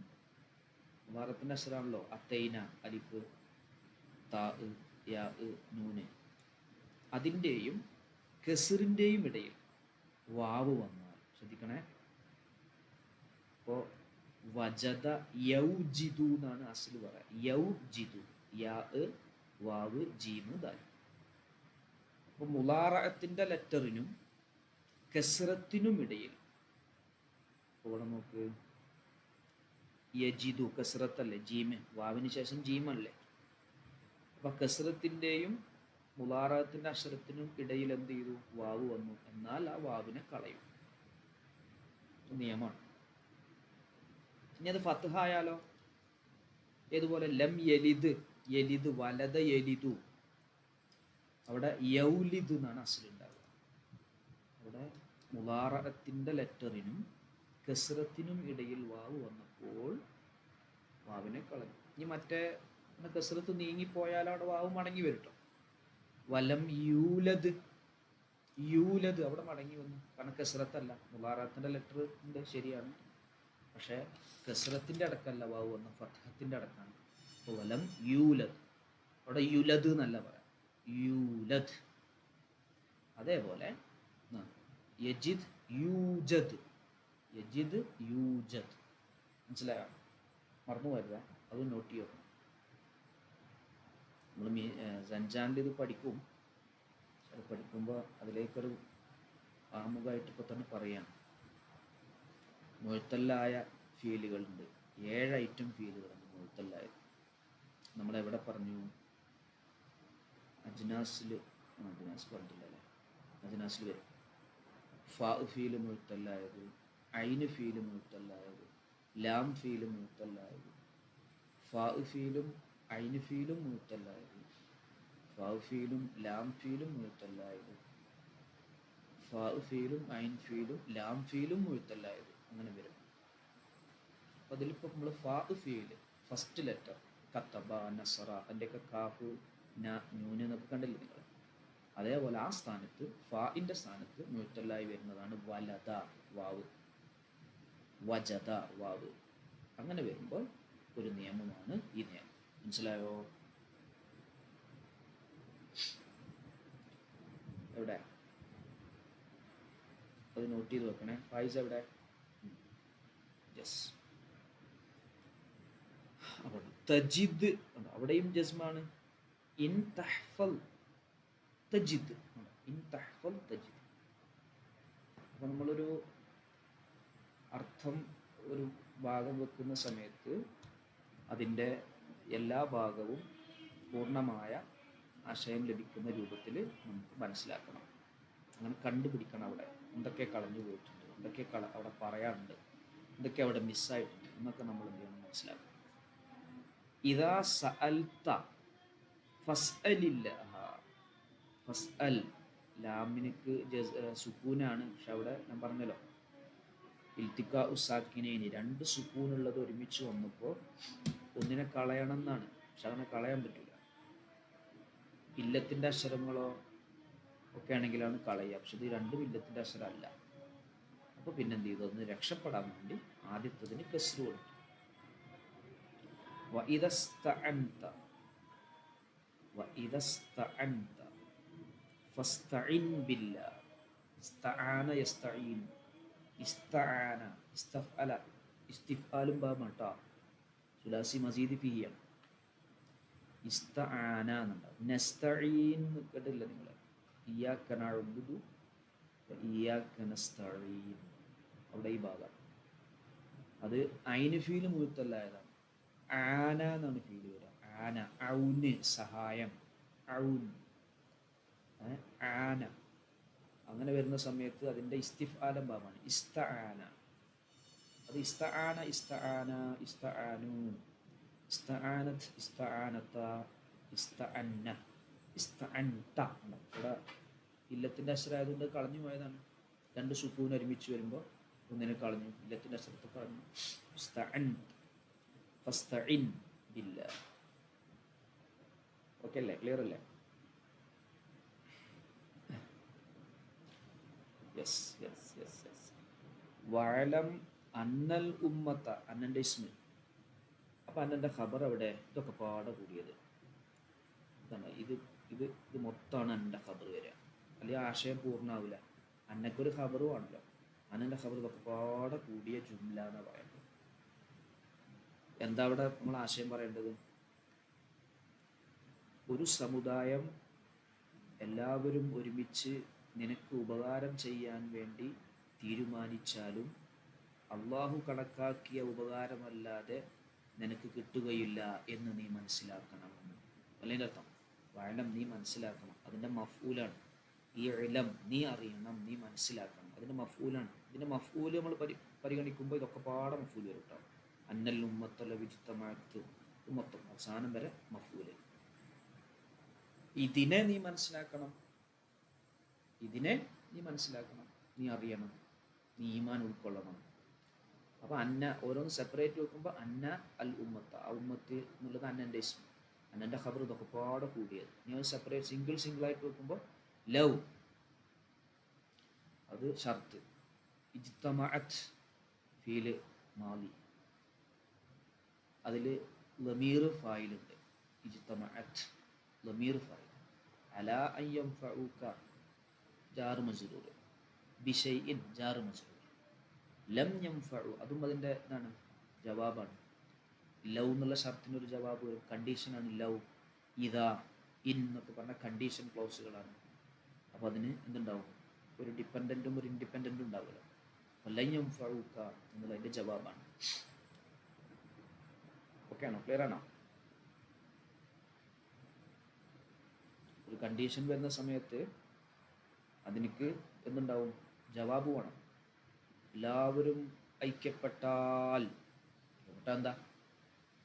മുളാറത്തിൻ്റെ അക്ഷരമാണല്ലോ അത്തൈന, അലിഫ്, താ, യാ, നൂന്, അതിൻ്റെയും കെസറിൻ്റെയും ഇടയിൽ വാവ് വന്നാൽ ശ്രദ്ധിക്കണേ. അപ്പോൾ വജദ യൗജിദു എന്നാണ് അസ്ല് പറയുക. യൗജിദു, യാ, വാവ്, ജീമ്, ദാൽ. അപ്പോൾ മുളാറഅത്തിൻ്റെ ലെറ്ററിനും കെസ്റത്തിനും ഇടയിൽ, ഇവിടെ നോക്ക്, യജിദു കസ്റത്തല്ലേ, ജീമ്, വാവിന് ശേഷം ജീമല്ലേ. അപ്പം കസ്റത്തിൻ്റെയും മുളാറഅത്തിൻ്റെ അക്ഷരത്തിനും ഇടയിൽ എന്ത് ചെയ്തു? വാവ് വന്നു. എന്നാൽ ആ വാവിനെ കളയും, നിയമമാണ്. ഇനി അത് ഫത്ഹ ആയാലോ? ഏതുപോലെ? ലം യലിദ്, യലിദ്, വലദ യലിദു, അവിടെ യൗലിദ് എന്നാണ് അസ്ലുണ്ടാവുക. അവിടെ മുളാറഅത്തിൻ്റെ ലെറ്ററിനും കസ്റത്തിനും ഇടയിൽ വാവ് വന്നപ്പോൾ വാവിനെ കളഞ്ഞു. ഇനി മറ്റേ കസ്റത്ത് നീങ്ങിപ്പോയാൽ അവിടെ വാവ് മടങ്ങി വരും. വലം യൂലദ്, യൂലദ് അവിടെ മടങ്ങി വന്നു. കാരണം കസ്റത്തല്ല, മുളാറാത്തിൻ്റെ ലെറ്റർ ഉണ്ട് ശരിയാണ്, പക്ഷേ കസ്റത്തിൻ്റെ അടക്കല്ല വാവ് വന്ന, ഫത്ഹത്തിൻ്റെ അടക്കാണ്. അപ്പോൾ വലം യൂലദ്, അവിടെ യുലദ് എന്നല്ല പറയാം, യൂലദ്. അതേപോലെ യജിദ് യൂജദ്, യജിദ് യൂജദ്. മനസ്സിലായോ? മറന്നു വരുക, അത് നോട്ട് ചെയ്യണം. നമ്മൾ സഞ്ചാനിൽ ഇത് പഠിക്കും. അത് പഠിക്കുമ്പോൾ അതിലേക്കൊരു ആമുഖമായിട്ട് ഇപ്പോൾ തന്നെ പറയാം. മുഴുത്തല്ലായ ഫീലുകളുണ്ട്, 7 ഐറ്റം ഫീലുകളുണ്ട് മുഴുത്തല്ലായത്. നമ്മളെവിടെ പറഞ്ഞു? അജ്നാസിൽ, അജ്നാസ് പറഞ്ഞിട്ടില്ലല്ലേ, അജ്നാസിൽ വരും. ഫാ ഫീല് മുഴുത്തല്ലായത്, ഐന് ഫീല് മുഴുത്തല്ലായത്, ലാം ഫീല് മുഴുത്തല്ലായത്, ഫാ ഫീലും ഐന് ഫീലും മുഴുത്തല്ലായത്, ഫാ ഫീലും ലാം ഫീലും മുഴുത്തല്ലായത്, ഫാ ഫീലും ഐൻ ഫീലും ലാം ഫീലും മുഴുത്തല്ലായത്, അങ്ങനെ വരും. അപ്പോൾ അതിലിപ്പോൾ നമ്മൾ ഫാ ഫീല് ഫസ്റ്റ് ലെറ്റർ കത്തബ, നസറ, അതിൻ്റെയൊക്കെ കാഫ് നൂന് എന്നൊക്കെ കണ്ടില്ലേ നിങ്ങൾ? അതേപോലെ ആ സ്ഥാനത്ത് ഫാഇൻ്റെ സ്ഥാനത്ത് മുഴുത്തല്ലായി വരുന്നതാണ് വലദ വാവ്, വജദ വാവ്. അങ്ങനെ വരുമ്പോൾ ഒരു നിയമമാണ് ഈ നിയമം. മനസ്സിലായോ? എവിടെ അത് നോട്ട് ചെയ്ത് വെക്കണേ. ഫായിസ് എവിടെ? യെസ്. അവിടെ തജിദ്, അവിടെയും ജസ്മാണ്. In തഹ്ഫൽ തജിദ്, in തഹ്ഫൽ തജിദ്. അപ്പോൾ നമ്മളൊരു അർത്ഥം ഒരു ഭാഗം വെക്കുന്ന സമയത്ത് അതിൻ്റെ എല്ലാ ഭാഗവും പൂർണ്ണമായ ആശയം ലഭിക്കുന്ന രൂപത്തിൽ നമുക്ക് മനസ്സിലാക്കണം. അങ്ങനെ കണ്ടുപിടിക്കണം അവിടെ എന്തൊക്കെ കളഞ്ഞു പോയിട്ടുണ്ട്, എന്തൊക്കെ അവിടെ പറയാനുണ്ട്, എന്തൊക്കെ അവിടെ മിസ്സായിട്ടുണ്ട് എന്നൊക്കെ നമ്മൾ എന്ത് ചെയ്യണം? മനസ്സിലാക്കണം. ഇദാ സഅൽത ഫസ്അലില്ലാഹ, ഫസ്അൽ ലാമിനക്ക് സുക്കൂനാണ്, പക്ഷെ അവിടെ ഞാൻ പറഞ്ഞല്ലോ ഇൽത്തിക്കാ ഉസാക്കിനേനി, 2 സുക്കൂനുള്ളത് ഒരുമിച്ച് വന്നപ്പോൾ ഒന്നിനെ കളയണം എന്നാണ്, പക്ഷെ അതിനെ കളയാൻ പറ്റില്ല. ഇല്ലത്തിൻ്റെ അക്ഷരങ്ങളോ ഒക്കെ ആണെങ്കിലാണ് കളയുക, പക്ഷെ ഇത് 2 ഇല്ലത്തിൻ്റെ അക്ഷരമല്ല. അപ്പോൾ പിന്നെന്ത് ചെയ്തു? ഒന്ന് രക്ഷപ്പെടാൻ വേണ്ടി ആദ്യത്തതിന് കസ്റ് കൊടുത്തു. വഇദസ്തഅൻത, വഇദസ്തഅൻത ഫസ്തഇൻ ബില്ലാഹ്. ഇസ്തആന യസ്തഈൻ, ഇസ്തആന ഇസ്തഫഅല, ഇസ്തിഫ്ആലും ബാമാട്ടോ, സുലാസി മസീദ് ഫിഹിയാണ്. ഇസ്തആന എന്നുണ്ടാവും. നസ്തഈൻ കേട്ടില്ല നിങ്ങൾ? ഇയ്യാക നഅ്ബുദു വഇയ്യാക നസ്തഈൻ, അവിടെ ഈ ഭാഗം അത് ഐന് ഫീല് മുഴുത്തല്ലായതാണ്. ആന എന്നാണ് ഫീല് വരിക. ആന, ഔന് സഹായം, ഔൻ, ആന. അങ്ങനെ വരുന്ന സമയത്ത് അതിൻ്റെ ഇസ്തിഫ്ആലം ഭാഗമാണ് ഇസ്തആന. അത് ഇസ്തആന, ഇസ്തആന, ഇസ്തആനു, ഇസ്തആനത്, ഇസ്തആനത, ഇസ്തഅന്ന, ഇസ്തഅൻത. ഇവിടെ ഇല്ലത്തിൻ്റെ അക്ഷരമായതുകൊണ്ട് കളഞ്ഞു പോയതാണ്. 2 സുക്കൂൻ ഒരുമിച്ച് വരുമ്പോൾ ഒന്നിനെ കളഞ്ഞു, ഇല്ലത്തിൻ്റെ അക്ഷരത്തെ കളഞ്ഞു. ഇസ്തഅൻത ഫസ്തഇൻ ബില്ലാഹ്. ഓക്കെ അല്ലേ? ക്ലിയർ അല്ലേ? Yes yes yes yes. വഅലം അന്നൽ ഉമ്മത്ത, അന്നൻ്റെ ഇസ്മ. അപ്പം അന്നൻ്റെ ഖബർ എവിടെ? ഇതൊക്കെ പാടെ കൂടിയത് ഇതാണ്. ഇത് ഇത് ഇത് മൊത്തമാണ് അന്നൻ്റെ ഖബർ വരിക, അല്ലെങ്കിൽ ആശയം പൂർണ്ണമാവില്ല. അന്നക്കൊരു ഖബറും ആണല്ലോ, അന്നൻ്റെ ഖബർ ഇതൊക്കെ പാടെ കൂടിയ ജുംല എന്ന് പറയുന്നത്. എന്താ അവിടെ നമ്മൾ ആശയം പറയേണ്ടത്? ഒരു സമുദായം എല്ലാവരും ഒരുമിച്ച് നിനക്ക് ഉപകാരം ചെയ്യാൻ വേണ്ടി തീരുമാനിച്ചാലും അള്ളാഹു കണക്കാക്കിയ ഉപകാരമല്ലാതെ നിനക്ക് കിട്ടുകയില്ല എന്ന് നീ മനസ്സിലാക്കണം. അല്ലെങ്കിൽ അർത്ഥം വഅലം, നീ മനസ്സിലാക്കണം. അതിൻ്റെ മഫ്ഊലാണ് ഈ ഇലം, നീ അറിയണം, നീ മനസ്സിലാക്കണം. അതിൻ്റെ മഫ്ഊലാണ്. ഇതിൻ്റെ മഫ്ഊല് നമ്മൾ പരിഗണിക്കുമ്പോൾ ഇതൊക്കെ പാടെ മഫ്ഊല് വരും കേട്ടോ. അന്നൽ ഉമ്മത്തല വിജിത്തമാത്ത് മൊത്തം അവസാനം വരെ മഫ്ഊല്. ഇതിനെ നീ മനസ്സിലാക്കണം, ഇതിനെ നീ മനസ്സിലാക്കണം, നീ അറിയണം, നീ ഈമാൻ ഉൾക്കൊള്ളണം. അപ്പോൾ അന്ന ഓരോന്ന് സെപ്പറേറ്റ് വെക്കുമ്പോൾ അന്ന അൽ ഉമ്മത്ത്, ആ ഉമ്മത്ത് എന്നുള്ളത് അന്നൻ്റെ ഇസ്മ, അന്നൻ്റെ ഖബർ, ഇതൊക്കെ പാടെ കൂടിയത്. ഇനി സെപ്പറേറ്റ് സിംഗിളായിട്ട് വെക്കുമ്പോൾ ലവ്, അത് ഷർത്ത്. ഇജ്തമഅത്ത് ഫീല് മാലി, അതിൽ ലമീർ ഫായിലുണ്ട്. ഇജ്തമഅത്ത് ലമീർ ഫായിൽ. അലാ അൻ യൻഫഉക ജാർ മജ്റൂർ, ബിശൈഇൻ ജാർ മജ്റൂർ. ലം യൻഫഉ അതും അതിൻ്റെ ഇതാണ്, ജവാബാണ്. ലവ് എന്നുള്ള ഷർത്തിനൊരു ജവാബ് വരും, കണ്ടീഷനാണ് ലവ്. ഇതാ, ഇൻ എന്നൊക്കെ പറഞ്ഞ കണ്ടീഷൻ ക്ലോസുകളാണ്. അപ്പോൾ അതിന് എന്തുണ്ടാവും, ഒരു ഡിപ്പെൻഡൻറ്റും ഒരു ഇൻഡിപെൻഡൻറ്റും ഉണ്ടാവുമല്ലോ. അപ്പോൾ ലൻ യൻഫഉക എന്നുള്ള അതിൻ്റെ ജവാബാണ്. ഓക്കെ ആണോ, ക്ലിയർ ആണോ? ഒരു കണ്ടീഷൻ വരുന്ന സമയത്ത് അതിനക്ക് എന്തുണ്ടാവും, ജവാബ് വേണം. എല്ലാവരും ഐക്യപ്പെട്ടാൽ, എന്താ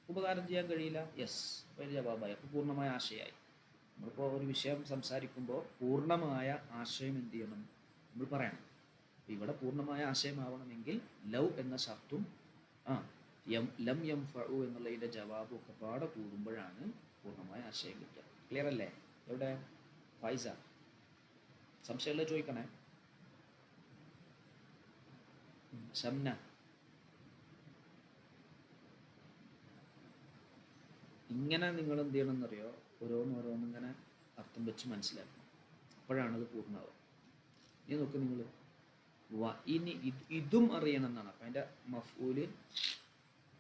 ഉപകാരം ചെയ്യാൻ കഴിയില്ല, യെസ്, ഒരു ജവാബായി. അപ്പോൾ പൂർണ്ണമായ ആശയമായി. നമ്മളിപ്പോൾ ഒരു വിഷയം സംസാരിക്കുമ്പോൾ പൂർണ്ണമായ ആശയം എന്ത് ചെയ്യണം, നമ്മൾ പറയണം. ഇവിടെ പൂർണ്ണമായ ആശയമാവണമെങ്കിൽ ലവ് എന്ന ഷർത്തും ലം യൻഫഉ എന്നുള്ളതിൻ്റെ ജവാബും ഒക്കെ പാടെ കൂടുമ്പോഴാണ് പൂർണ്ണമായ ആശയം കിട്ടുക. ക്ലിയർ അല്ലേ? എവിടെ ഫൈസ? സംശയമുള്ള ചോദിക്കണേ. ഷംന, ഇങ്ങനെ നിങ്ങൾ എന്ത് ചെയ്യണം എന്നറിയോ, ഓരോന്നിങ്ങനെ അർത്ഥം വെച്ച് മനസ്സിലാക്കണം. അപ്പോഴാണത് പൂർണ്ണമാവുക. ഇനി നോക്ക് നിങ്ങൾ, ഇനി ഇതും അറിയണം എന്നാണ്. അപ്പം അതിൻ്റെ മഫ്ഊല്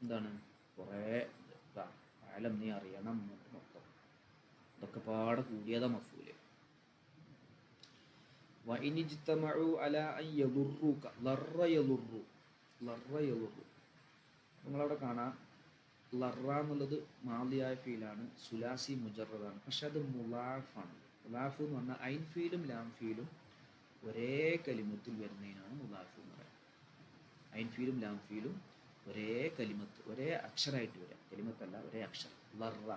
എന്താണ്, കുറേ ആലം നീ അറിയണം മൊത്തം, ഇതൊക്കെ പാടെ കൂടിയതാ മഫ്ഊല്. വഇൻ ഇജ്തമഉ അലാ അൻ യദുറുക ലറ യദുറു, ലറ യദുറു. നിങ്ങളവിടെ കാണാം, ലറ എന്നുള്ളത് മാദിയായ ഫീലാണ്, സുലാസി മുജറദാണ്. പക്ഷെ അത് മുലാഫാണ്. മുലാഫ് എന്ന് പറഞ്ഞാൽ ഐൻ ഫീലും ലാം ഫീലും ഒരേ കലിമത്തിൽ വരുന്നതിനാണ് മുലാഫ് എന്ന് പറയുന്നത്. ഐൻ ഫീലും ലാം ഫീലും ഒരേ കലിമത്ത്, ഒരേ അക്ഷരമായിട്ട് വരിക, കലിമത്തല്ല, ഒരേ അക്ഷരം. ലറ,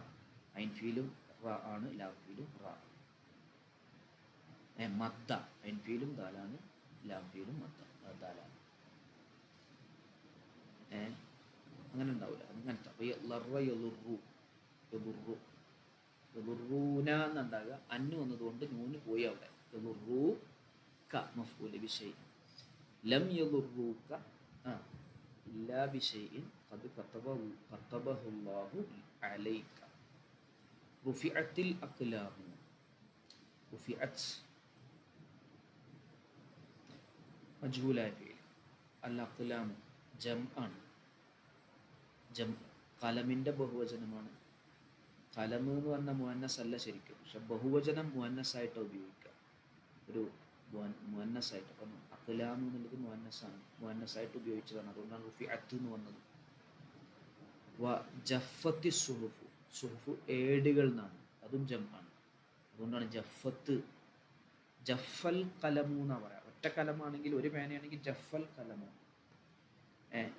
ഐൻ ഫീലും റ ആണ്, ലാം ഫീലും റ. മദ്ദ, ഐൻ ഫീലും ദാലാണ്, ലാം ഫീലും മദ്ദ ദാലാണ്. അങ്ങനെ ഉണ്ടാവില്ല, അങ്ങനത്തെ. അപ്പോൾ ലറ യദുറു, യദുറു, യദുറൂന എന്നുണ്ടാകുക. അന്നു വന്നതുകൊണ്ട് നൂന് പോയി അവിടെ. യദുറു ക മഫ്ഊൽ ബിശൈഇൻ, ലം യദുറൂക ഇല്ലാ ബിശൈഇൻ ഖദ് കതബഹുല്ലാഹു അലൈക. റുഫിഅത്തിൽ അഖ്ലാമു, റുഫിഅത്ത് മജ്ഹൂലായ ഫീൽ, അൽ അഖ്ലാമു ജം ആണ്, ജം കലമിൻ്റെ ബഹുവചനമാണ്. കലം എന്ന് പറഞ്ഞാൽ മുഅന്നസ് അല്ല ശരിക്കും, പക്ഷെ ബഹുവചനം മുഅന്നസായിട്ട് ഉപയോഗിക്കുക, ഒരു മുഅന്നസായിട്ട്. അപ്പം അഖ്ലാം എന്നുള്ളത് മുഅന്നസാണ്, മുഅന്നസായിട്ട് ഉപയോഗിച്ചതാണ്. അതുകൊണ്ടാണ് റുഫിഅത്ത് എന്ന് വന്നത്. വ ജഫത്തി സുഹുഫു, സുഹുഫു ഏടുകൾ എന്നാണ്, അതും ജം ആണ്. അതുകൊണ്ടാണ് ജഫത്ത്, ജഫൽ കലമു എന്നാണ് പറയാം. ഒറ്റ കലമാണെങ്കിൽ, ഒരു പേനയാണെങ്കിൽ ജഫൽ കലമു.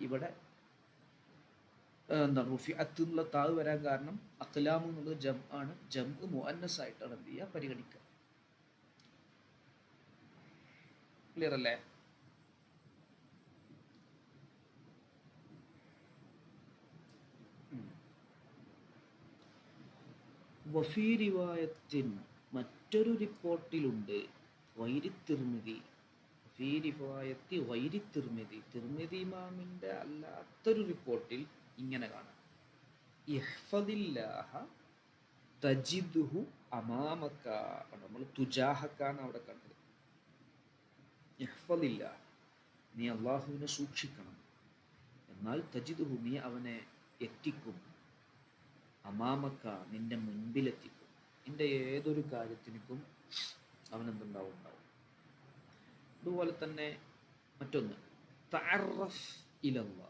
ഇവിടെ എന്താ റുഫിഅത്ത് എന്നുള്ള താവ് വരാൻ കാരണം അഖ്ലാമു എന്നുള്ളത് ജം ആണ്. ജം മുഅന്നസായിട്ടാണ് എന്ത് ചെയ്യുക, പരിഗണിക്കുക. ക്ലിയർ അല്ലേ? വഫീ റിവായത്തിൻ, മറ്റൊരു റിപ്പോർട്ടിലുണ്ട്, വൈരി തിർമിദി, വഫീ റിവായത്തി വൈരി തിർമിദി, തിർമിദി ഇമാമിൻ്റെ അല്ലാത്തൊരു റിപ്പോർട്ടിൽ ഇങ്ങനെ കാണാം, ഇഹ്ഫദില്ലാഹ തജിദുഹു അമാമക. നമ്മൾ തുജാഹക്കാണ് അവിടെ കണ്ടത്. ഇഹ്ഫദില്ലാഹ, നീ അള്ളാഹുവിനെ സൂക്ഷിക്കണം, എന്നാൽ തജിദുഹു, നീ അവനെ എത്തിക്കും, അമാമക്ക, നിന്റെ മുൻപിലെത്തിക്കും. നിന്റെ ഏതൊരു കാര്യത്തിനും അവനെന്തുണ്ടാവും, ഉണ്ടാവും. അതുപോലെ തന്നെ മറ്റൊന്ന്, തഅറഫ് ഇലല്ലാഹ്,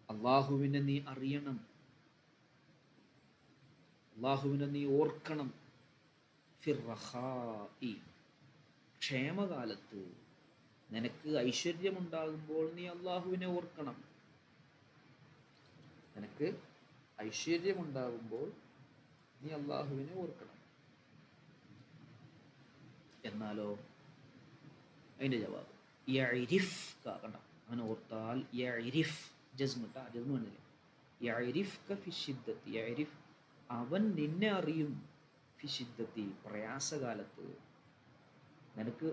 അള്ളാഹുവിനെ നീ അറിയണം, അള്ളാഹുവിനെ നീ ഓർക്കണം. ഫിർറഖാഇ, ക്ഷേമകാലത്ത്, നിനക്ക് ഐശ്വര്യമുണ്ടാകുമ്പോൾ നീ അള്ളാഹുവിനെ ഓർക്കണം. നിനക്ക് ഐശ്വര്യമുണ്ടാകുമ്പോൾ നീ അള്ളാഹുവിനെ ഓർക്കണം. എന്നാലോ അതിൻ്റെ ജവാബ് യഅരിഫ്, കണ്ട അവൻ ഓർത്താൽ യഅരിഫ് ജസ്മ ജസ്മ കണ്ടില്ലേ, യഅരിഫ്ക ഫി ശിദ്ദത്തി, യഅരിഫ് അവൻ നിന്നെ അറിയും, ഫി ശിദ്ദത്തി പ്രയാസകാലത്ത്. നിനക്ക്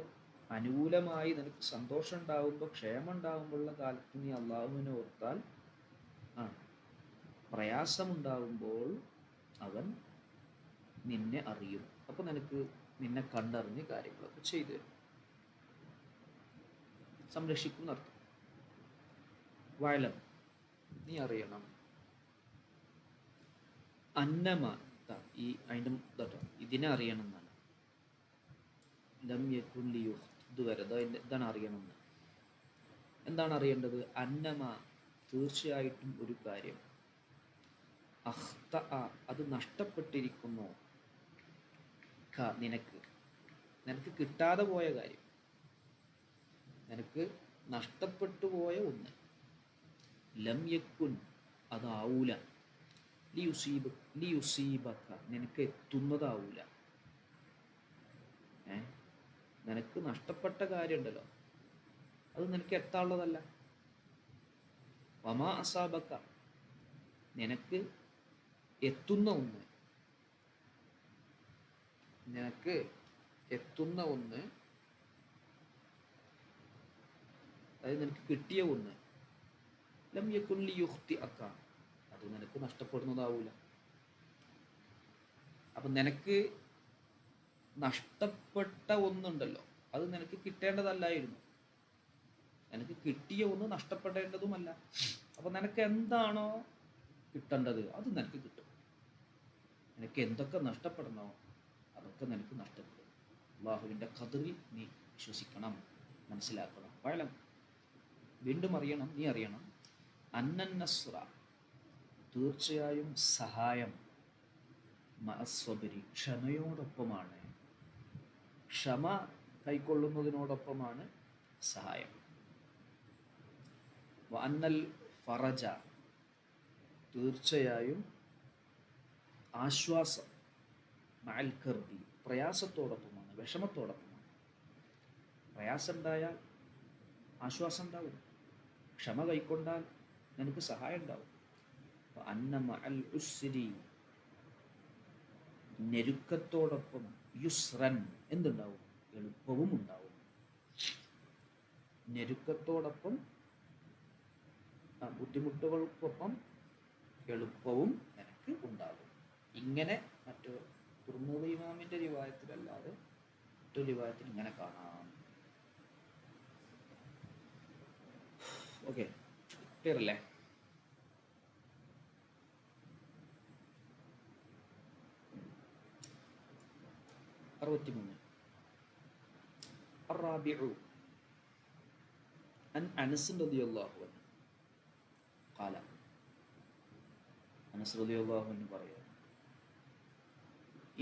അനുകൂലമായി നിനക്ക് സന്തോഷം ഉണ്ടാകുമ്പോൾ, ക്ഷേമം ഉണ്ടാകുമ്പോഴുള്ള കാലത്ത് നീ അള്ളാഹുവിനെ ഓർത്താൽ, ആ പ്രയാസമുണ്ടാകുമ്പോൾ അവൻ നിന്നെ അറിയും. അപ്പോൾ നിനക്ക് നിന്നെ കണ്ടറിഞ്ഞ് കാര്യങ്ങളൊക്കെ ചെയ്തു തരും, സംരക്ഷിക്കും എന്നർത്ഥം. വയലം നീ അറിയണം, അന്നമ ഈ അതിൻ്റെ ഇതട്ടോ, ഇതിനെ അറിയണം എന്നാണ്. ലം യകുൻ ലിയുഖ് ഇതുവരെ ഇതാണ് അറിയണം എന്ന്. എന്താണ് അറിയേണ്ടത്? അന്നമ തീർച്ചയായിട്ടും ഒരു കാര്യം, അഖ്ത അത് നഷ്ടപ്പെട്ടിരിക്കുന്നു, നിനക്ക് നിനക്ക് കിട്ടാതെ പോയ കാര്യം, നിനക്ക് നഷ്ടപ്പെട്ടു പോയ ഒന്ന്, ലം യക്കുൻ അതാവൂല, ലിയുസീബക്ക നിനക്ക് എത്തുന്നതാവൂല. നിനക്ക് നഷ്ടപ്പെട്ട കാര്യം ഉണ്ടല്ലോ, അത് നിനക്ക് എത്താനുള്ളതല്ല. വമാ അസാബക്ക നിനക്ക് എത്തുന്ന ഒന്ന്, നിനക്ക് എത്തുന്ന ഒന്ന്, അതായത് നിനക്ക് കിട്ടിയ ഒന്ന്, ലം യകുൻ ലിയുഖ്തി അക്ക അത് നിനക്ക് നഷ്ടപ്പെടുന്നതാവൂല. അപ്പം നിനക്ക് നഷ്ടപ്പെട്ട ഒന്നുണ്ടല്ലോ, അത് നിനക്ക് കിട്ടേണ്ടതല്ലായിരുന്നു. നിനക്ക് കിട്ടിയ ഒന്ന് നഷ്ടപ്പെടേണ്ടതുമല്ല. അപ്പം നിനക്ക് എന്താണോ കിട്ടേണ്ടത് അത് നിനക്ക് കിട്ടും. നിനക്ക് എന്തൊക്കെ നഷ്ടപ്പെടണോ അതൊക്കെ നിനക്ക് നഷ്ടപ്പെടും. അള്ളാഹുവിൻ്റെ ഖദറിൽ നീ വിശ്വസിക്കണം, മനസ്സിലാക്കണം. വയലം വീണ്ടും അറിയണം, നീ അറിയണം, അന്നൻ നസ്ര തീർച്ചയായും സഹായം, മഅസ്വബരി ക്ഷമയോടൊപ്പമാണ്, ക്ഷമ കൈക്കൊള്ളുന്നതിനോടൊപ്പമാണ് സഹായം. വഅന്നൽ ഫറജ തീർച്ചയായും ആശ്വാസം, മഅൽ കർബി പ്രയാസത്തോടൊപ്പമാണ്, വിഷമത്തോടൊപ്പമാണ്. പ്രയാസം ഉണ്ടായാൽ ആശ്വാസം ഉണ്ടാവും, ക്ഷമ കൈക്കൊണ്ടാൽ നിനക്ക് സഹായം ഉണ്ടാവും. അന്ന മഅൽ ഉസ്രി ഞെരുക്കത്തോടൊപ്പം യുസ്രൻ എന്തുണ്ടാവും? എളുപ്പവും ഉണ്ടാവും. ഞെരുക്കത്തോടൊപ്പം ബുദ്ധിമുട്ടുകൾക്കൊപ്പം എളുപ്പവും നിനക്ക് ഉണ്ടാകും. ഇങ്ങനെ മറ്റു തുർമുദി ഇമാമിൻ്റെ റിവായത്തിലല്ലാതെ മറ്റൊരു റിവായത്തിൽ ഇങ്ങനെ കാണാം. ഓക്കെ, ക്ലിയർ അല്ലേ? الرابع عن أنس رضي الله عنه قال അനസ് റളിയല്ലാഹു അൻഹു പറയുന്നു,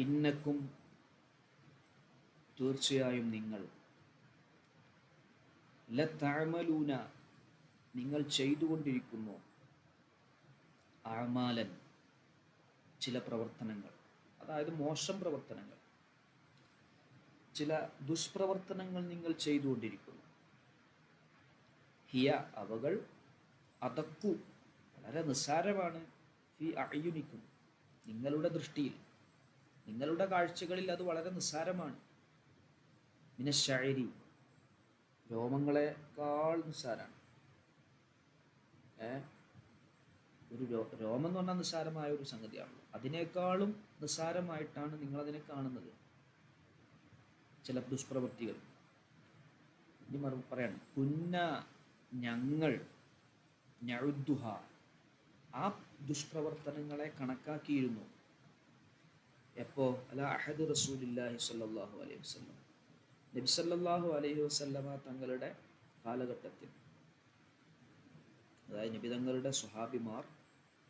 ഇന്നക്കും തീർച്ചയായും നിങ്ങൾ, ലതഅമലൂന നിങ്ങൾ ചെയ്തുകൊണ്ടിരിക്കുന്നു, അഅമാലൻ ചില പ്രവർത്തനങ്ങൾ, അതായത് മോശം പ്രവർത്തനങ്ങൾ, ചില ദുഷ്പ്രവർത്തനങ്ങൾ നിങ്ങൾ ചെയ്തുകൊണ്ടിരിക്കുന്നു. ഹിയ അവകൾ, അതക്കു വളരെ നിസ്സാരമാണ്, ഫി അഅ്യുനിക്കും നിങ്ങളുടെ ദൃഷ്ടിയിൽ, നിങ്ങളുടെ കാഴ്ചകളിൽ അത് വളരെ നിസ്സാരമാണ്. മിനശ്ശഅരി രോമങ്ങളെക്കാൾ നിസ്സാരമാണ്. ഒരു രോമം എന്ന് പറഞ്ഞാൽ നിസ്സാരമായ ഒരു സംഗതിയാണല്ലോ, അതിനേക്കാളും നിസ്സാരമായിട്ടാണ് നിങ്ങളതിനെ കാണുന്നത് ചില ദുഷ്പ്രവൃത്തികൾ. ഇനി പറയാണ്, കുന്ന ഞങ്ങൾ, നഉദ്ദുഹ ആ ദുഷ്പ്രവർത്തനങ്ങളെ കണക്കാക്കിയിരുന്നു. എപ്പോ? അലാ അഹദ് റസൂലില്ലാഹി സ്വല്ലല്ലാഹു അലൈഹി വസല്ലം നബി സല്ലല്ലാഹു അലൈഹി വസല്ലമ തങ്ങളുടെ കാലഘട്ടത്തിൽ, അതായത് നബി തങ്ങളുടെ സ്വഹാബിമാർ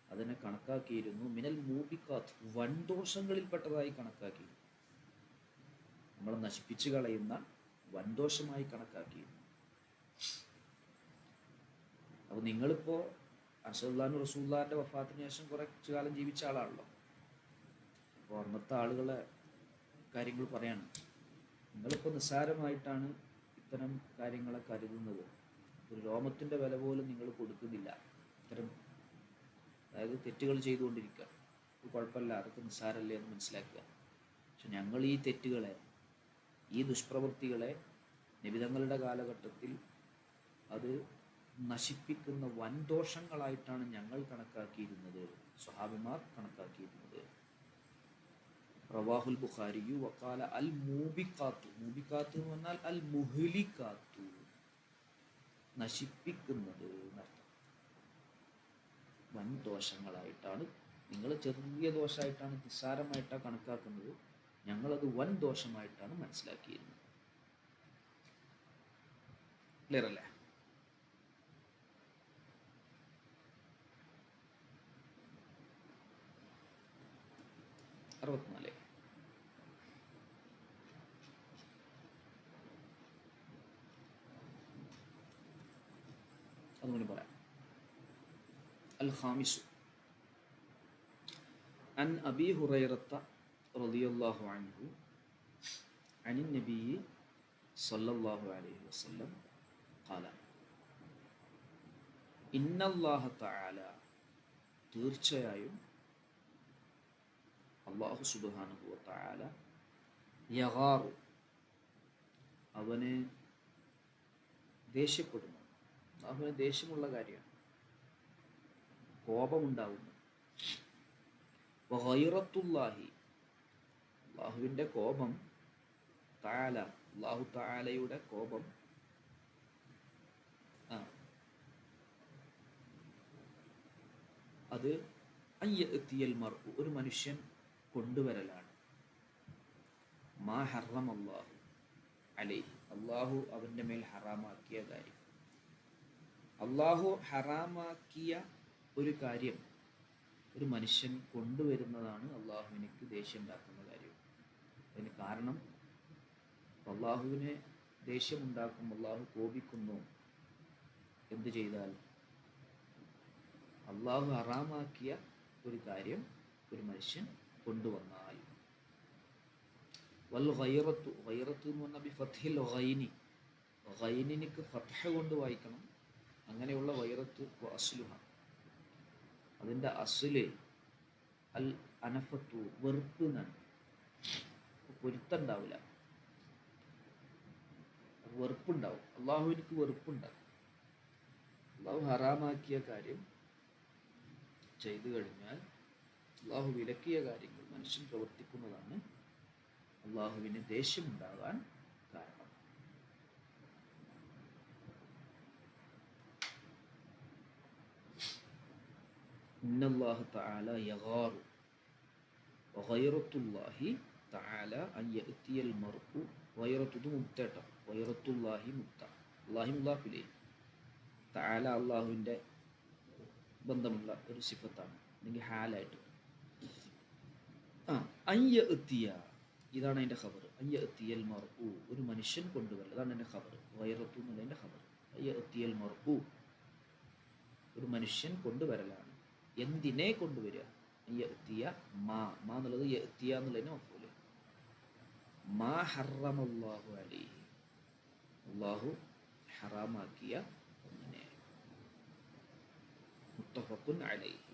അതിനെ കണക്കാക്കിയിരുന്നു. മിനൽ മൂബിക്കാത്ത് വൻദോഷങ്ങളിൽപ്പെട്ടതായി കണക്കാക്കി, നമ്മളെ നശിപ്പിച്ചു കളയുന്ന വൻദോഷമായി കണക്കാക്കിയിരുന്നു. അപ്പോൾ നിങ്ങളിപ്പോൾ റസൂലുള്ളാഹിന്റെ വഫാത്തിന് ശേഷം കുറച്ച് കാലം ജീവിച്ച ആളാണല്ലോ. അപ്പോൾ അന്നത്തെ ആളുകളെ കാര്യങ്ങൾ പറയാണ്, നിങ്ങളിപ്പോൾ നിസ്സാരമായിട്ടാണ് ഇത്തരം കാര്യങ്ങളെ കരുതുന്നത്. ഒരു രോമത്തിൻ്റെ വില പോലും നിങ്ങൾ കൊടുക്കുന്നില്ല. ഇത്തരം അതായത് തെറ്റുകൾ ചെയ്തുകൊണ്ടിരിക്കുക. കുഴപ്പമില്ല, അതൊക്കെ നിസ്സാരമല്ലേ എന്ന് മനസ്സിലാക്കുക. പക്ഷെ ഞങ്ങൾ ഈ തെറ്റുകളെ, ഈ ദുഷ്പ്രവൃത്തികളെ നബിതങ്ങളുടെ കാലഘട്ടത്തിൽ അത് നശിപ്പിക്കുന്ന വൻദോഷങ്ങളായിട്ടാണ് ഞങ്ങൾ കണക്കാക്കിയിരുന്നത്, സ്വഹാബിമാർ കണക്കാക്കിയിരുന്നത്. റവാഹുൽ ബുഖാരിയു വഖാല അൽ മൂബിക്കാത്തു. മൂബിക്കാത്ത് എന്ന് പറഞ്ഞാൽ അൽ മുഹ്ലിക്കാത്തു, നശിപ്പിക്കുന്നത് എന്നർത്ഥം. വൻ ദോഷങ്ങളായിട്ടാണ്, നിങ്ങൾ ചെറിയ ദോഷമായിട്ടാണ്, നിസ്സാരമായിട്ടാണ് കണക്കാക്കുന്നത്. ഞങ്ങളത് വൻ ദോഷമായിട്ടാണ് മനസ്സിലാക്കിയിരുന്നത്. ക്ലിയർ അല്ലേ? അറുപത്തിനാല്. അതുകൊണ്ട് പറയാം. അൽ ഖാമിസു അൻ അബി ഹുറൈറത്ത റളിയല്ലാഹു അൻഹു അനിൻ നബി സല്ലല്ലാഹു അലൈഹി വസല്ലം ഖാല ഇന്നല്ലാഹ തആല, തീർച്ചയായും അല്ലാഹു സുബ്ഹാനഹു വ തആല, യഗാറു, അവന് ദേഷ്യപ്പെടുന്നു. അവന് ദേഷ്യമുള്ള കാര്യമാണ്, കോപമുണ്ടാവുന്നു. വഗൈറത്തുല്ലാഹി, അള്ളാഹുവിൻ്റെ കോപം, തആല, അല്ലാഹു തആലയുടെ കോപം, അത് അയ്യഅ്തിയൽ മർഉ, ഒരു മനുഷ്യൻ കൊണ്ടുവരലാണ്. മാ ഹറമല്ലാഹു അലൈഹി, അള്ളാഹു അവൻ്റെ മേൽ ഹറാമാക്കിയ കാര്യം. അള്ളാഹു ഹറാമാക്കിയ ഒരു കാര്യം ഒരു മനുഷ്യൻ കൊണ്ടുവരുന്നതാണ് അള്ളാഹുവിനേക്ക് ദേഷ്യം ഉണ്ടാക്കുന്ന കാര്യം. അതിന് കാരണം, അള്ളാഹുവിനെ ദേഷ്യമുണ്ടാക്കും, അള്ളാഹു കോപിക്കുന്നു എന്ത് ചെയ്താൽ? അള്ളാഹു ഹറാമാക്കിയ ഒരു കാര്യം ഒരു മനുഷ്യൻ കൊണ്ടുവന്നാൽ. വൽ ഗൈറത്തു, ഗൈറത്ത് എന്ന് പറഞ്ഞാൽ ബി ഫത്ഹിൽ ഗൈനി, ഗൈനിക്ക് ഫത്ഹ കൊണ്ട് വായിക്കണം. അങ്ങനെയുള്ള ഗൈറത്ത് അസ്ലുഹ, അതിൻ്റെ അസ്ല് അൽ അനഫത്തു, വെറുപ്പ് എന്നാണ്. പൊരുത്തുണ്ടാവില്ല, വെറുപ്പുണ്ടാവും. അള്ളാഹുവിനക്ക് വെറുപ്പുണ്ടാവും. അള്ളാഹു ഹറാമാക്കിയ കാര്യം ചെയ്തു കഴിഞ്ഞാൽ, അള്ളാഹു വിലക്കിയ കാര്യങ്ങൾ മനുഷ്യൻ പ്രവർത്തിക്കുന്നതാണ് അള്ളാഹുവിന് ദേഷ്യമുണ്ടാകാൻ കാരണം. ഇന്നല്ലാഹ തആല യഗാറു വഗൈറത്തുല്ലാഹി തആല അൻ യഅ്തിയൽ മർഉ, ഗൈറത്തു മുബ്തദ, ഗൈറത്തുല്ലാഹി മുബ്ത, അല്ലാഹി മുല്ലാഫിലേ, തആല അള്ളാഹുവിൻ്റെ ബന്ധമുള്ള ഒരു സിഫത്താണ്, അല്ലെങ്കിൽ ഹാലായിട്ട്. അൻ യഅ്തിയ, ഇതാണ് അതിൻ്റെ ഖബർ. അൻ യഅ്തിയൽ മർഉ, ഒരു മനുഷ്യൻ കൊണ്ടുവരൽ, അതാണ് എൻ്റെ ഖബർ. ഗൈറത്തു എന്നുള്ളതിൻ്റെ ഖബർ. അൻ യഅ്തിയൽ മർഉ, ഒരു മനുഷ്യൻ കൊണ്ടുവരലാണ്. എന്തിനെ കൊണ്ടുവരിക? യഅ്തിയ മാ, മാ എന്നുള്ളത് യഅ്തിയ എന്നുള്ളതിന് മഫ്ഊൽ. മാ ഹറമല്ലാഹു അലൈഹി, അല്ലാഹു ഹറാമാക്കിയ ഒന്നിനെ. മുത്തഫഖുൻ അലൈഹി,